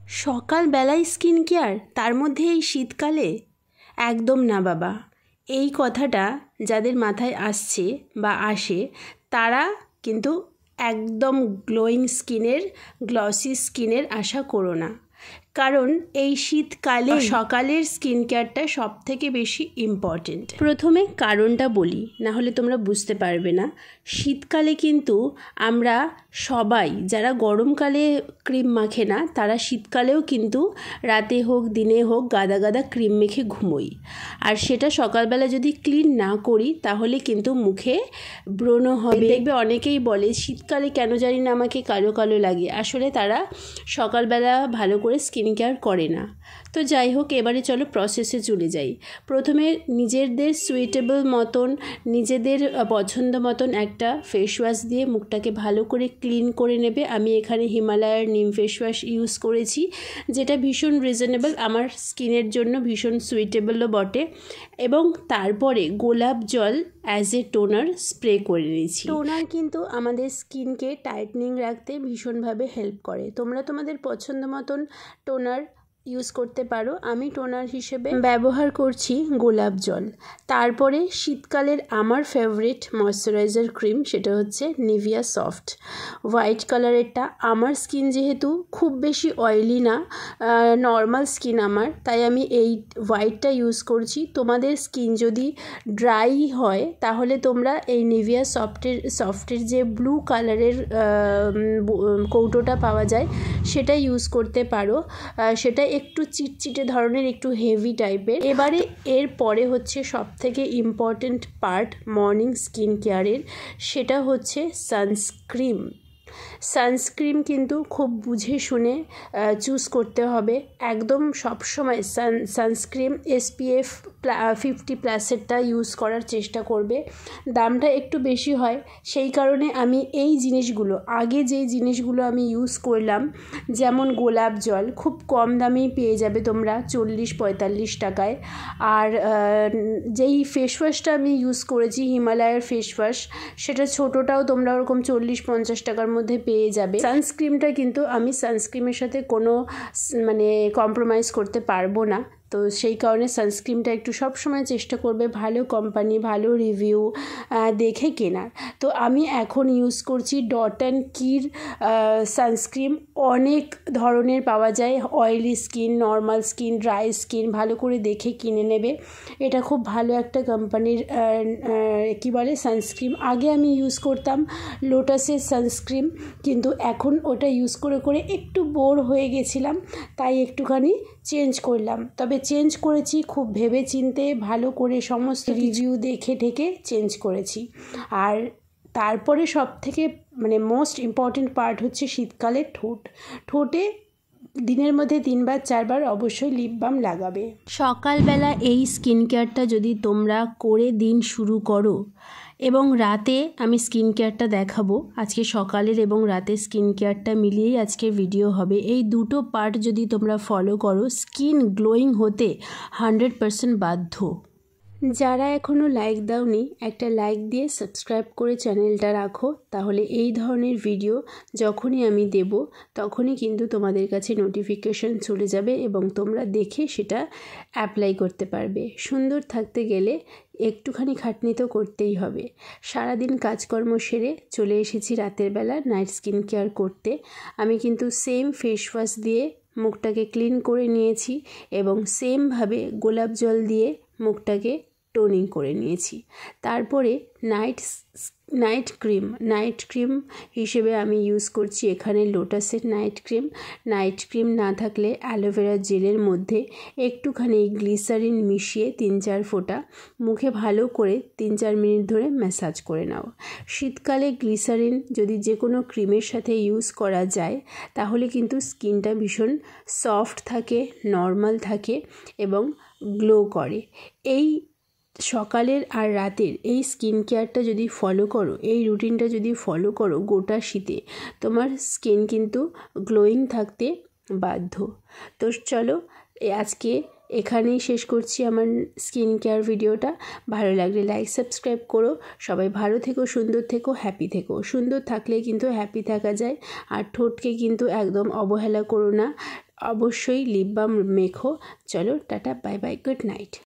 সকালবেলায় skin care, তার মধ্যে এই শীতকালে? একদম না বাবা। এই কথাটা যাদের মাথায় আসছে বা আসে তারা কিন্তু একদম গ্লোয়িং স্কিনের, গ্লসি স্কিনের আশা করো না। কারণ এই শীতকালে সকালের স্কিন কেয়ারটা সবথেকে বেশি ইম্পর্টেন্ট। প্রথমে কারণটা বলি, না হলে তোমরা বুঝতে পারবে না। শীতকালে কিন্তু আমরা সবাই যারা গরমকালে ক্রিম মাখে না, তারা শীতকালেও কিন্তু রাতে হোক দিনে হোক গাদা গাদা ক্রিম মেখে ঘুমোই। আর সেটা সকালবেলা যদি ক্লিন না করি তাহলে কিন্তু মুখে ব্রণ হবে। দেখবে অনেকেই বলে শীতকালে কেন জানি না আমাকে কালো কালো লাগে। আসলে তারা সকালবেলা ভালো করে স্কিন কেয়ার করে না। তো যাই হোক, এবারে চলো প্রসেসে চলে যাই। প্রথমে নিজেদের সুইটেবল মতন, নিজেদের পছন্দ মতন একটা ফেস ওয়াশ দিয়ে মুখটাকে ভালো করে ক্লিন করে নেবে। আমি এখানে হিমালয়ার নিম ফেস ওয়াশ ইউজ করেছি, যেটা ভীষণ রিজনেবল, আমার স্কিনের জন্য ভীষণ সুইটেবলও বটে। এবং তারপরে গোলাপ জল অ্যাজ এ টোনার স্প্রে করে নিয়েছি। টোনার কিন্তু আমাদের স্কিনকে টাইটনিং রাখতে ভীষণভাবে হেল্প করে। তোমরা তোমাদের পছন্দ মতন টোনার ইউজ করতে পারো। আমি টোনার হিসেবে ব্যবহার করছি গোলাপ জল। তারপরে শীতকালের আমার ফেভারিট ময়শ্চারাইজার ক্রিম, সেটা হচ্ছে নিভিয়া সফট হোয়াইট কালারেরটা। আমার স্কিন যেহেতু খুব বেশি অয়েলি না, নর্মাল স্কিন আমার, তাই আমি এই হোয়াইটটা ইউজ করছি। তোমাদের স্কিন যদি ড্রাই হয় তাহলে তোমরা এই নিভিয়া সফটের যে ব্লু কালারের কৌটোটা পাওয়া যায় সেটা ইউজ করতে পারো। সেটা একটু চিটচিটে ধরনের, একটু হেভি টাইপের। এবারে এর পরে হচ্ছে সবথেকে ইম্পর্ট্যান্ট পার্ট মর্নিং স্কিন কেয়ারের, সেটা হচ্ছে সানস্ক্রিন। সানস্ক্রিন কিন্তু খুব বুঝে শুনে চুজ করতে হবে। একদম সবসময় সানস্ক্রিন SPF 50+এরটা ইউজ করার চেষ্টা করবে। দামটা একটু বেশি হয়, সেই কারণে আমি এই জিনিসগুলো, আগে যেই জিনিসগুলো আমি ইউজ করলাম, যেমন গোলাপ জল খুব কম দামেই পেয়ে যাবে তোমরা 40-45 টাকায়। আর যেই ফেস ওয়াশটা আমি ইউজ করেছি হিমালয়ার ফেস ওয়াশ, সেটা ছোটোটাও তোমরা ওরকম 40-50 টাকার মধ্যে পেয়ে যাবে। সানস্ক্রিনটা কিন্তু আমি সানস্ক্রিনের সাথে কোনো কম্প্রোমাইজ করতে পারবো না। তো সেই কারণে সানস্ক্রিনটা একটু সবসময় চেষ্টা করবে ভালো কোম্পানি, ভালো রিভিউ দেখে কেনার। তো আমি এখন ইউজ করছি ডট অ্যান্ড কির সানস্ক্রিন। অনেক ধরনের পাওয়া যায়, oily skin, normal skin, dry skin, ভালো করে দেখে কিনে নেবে। এটা খুব ভালো একটা কোম্পানির কী বলে সানস্ক্রিন। আগে আমি ইউজ করতাম লোটাসের সানস্ক্রিন, কিন্তু এখন ওটা ইউজ করে করে একটু বোর হয়ে গেছিলাম, তাই একটুখানি চেঞ্জ করলাম। তবে চেঞ্জ করেছি খুব ভেবে চিন্তে, ভালো করে সমস্ত রিভিউ দেখে ঠেকে চেঞ্জ করেছি। আর তারপরে সবথেকে মোস্ট ইম্পর্টেন্ট পার্ট হচ্ছে শীতকালে ঠোঁটে দিনের মধ্যে 3-4 অবশ্যই লিপ বাম লাগাবে। সকালবেলা এই স্কিন কেয়ারটা যদি তোমরা করে দিন শুরু করো, এবং রাতে আমি স্কিন কেয়ারটা দেখাবো, আজকে সকালের এবং রাতের স্কিন কেয়ারটা মিলিয়েই আজকের ভিডিও হবে। এই দুটো পার্ট যদি তোমরা ফলো করো, স্কিন গ্লোয়িং হতে 100% বাধ্য। যারা এখনও লাইক দাওনি, একটা লাইক দিয়ে সাবস্ক্রাইব করে চ্যানেলটা রাখো, তাহলে এই ধরনের ভিডিও যখনই আমি দেব তখনই কিন্তু তোমাদের কাছে নোটিফিকেশন চলে যাবে এবং তোমরা দেখে সেটা অ্যাপ্লাই করতে পারবে। সুন্দর থাকতে গেলে একটুখানি খাটনি তো করতেই হবে। সারাদিন কাজকর্ম সেরে চলে এসেছি রাতের বেলা নাইট স্কিন কেয়ার করতে। আমি কিন্তু সেম ফেস ওয়াশ দিয়ে মুখটাকে ক্লিন করে নিয়েছি এবং সেমভাবে গোলাপ জল দিয়ে মুখটাকে টোনিং করে নিয়েছি। তারপরে নাইট ক্রিম হিসেবে আমি ইউজ করছি এখানে লোটাসের নাইট ক্রিম না থাকলে অ্যালোভেরা জেলের মধ্যে একটুখানি গ্লিসারিন মিশিয়ে 3-4 ফোঁটা মুখে ভালো করে 3-4 মিনিট ধরে ম্যাসাজ করে নাও। শীতকালে গ্লিসারিন যদি যে কোনো ক্রিমের সাথে ইউজ করা যায় তাহলে কিন্তু স্কিনটা ভীষণ সফট থাকে, নর্মাল থাকে এবং গ্লো করে। এই সকালের আর রাতের এই স্কিন কেয়ারটা যদি ফলো করো, এই রুটিনটা যদি ফলো করো গোটা শীতে, তোমার স্কিন কিন্তু গ্লোয়িং থাকতে বাধ্য। তো চলো আজকে এখানেই শেষ করছি আমার স্কিন কেয়ার ভিডিওটা। ভালো লাগলে লাইক সাবস্ক্রাইব করো। সবাই ভালো থেকো, সুন্দর থেকো, হ্যাপি থেকো। সুন্দর থাকলে কিন্তু হ্যাপি থাকা যায়। আর ঠোঁটকে কিন্তু একদম অবহেলা করো না। অবশ্যই লিপ বাম মেখো। চলো tata, bye bye, good night.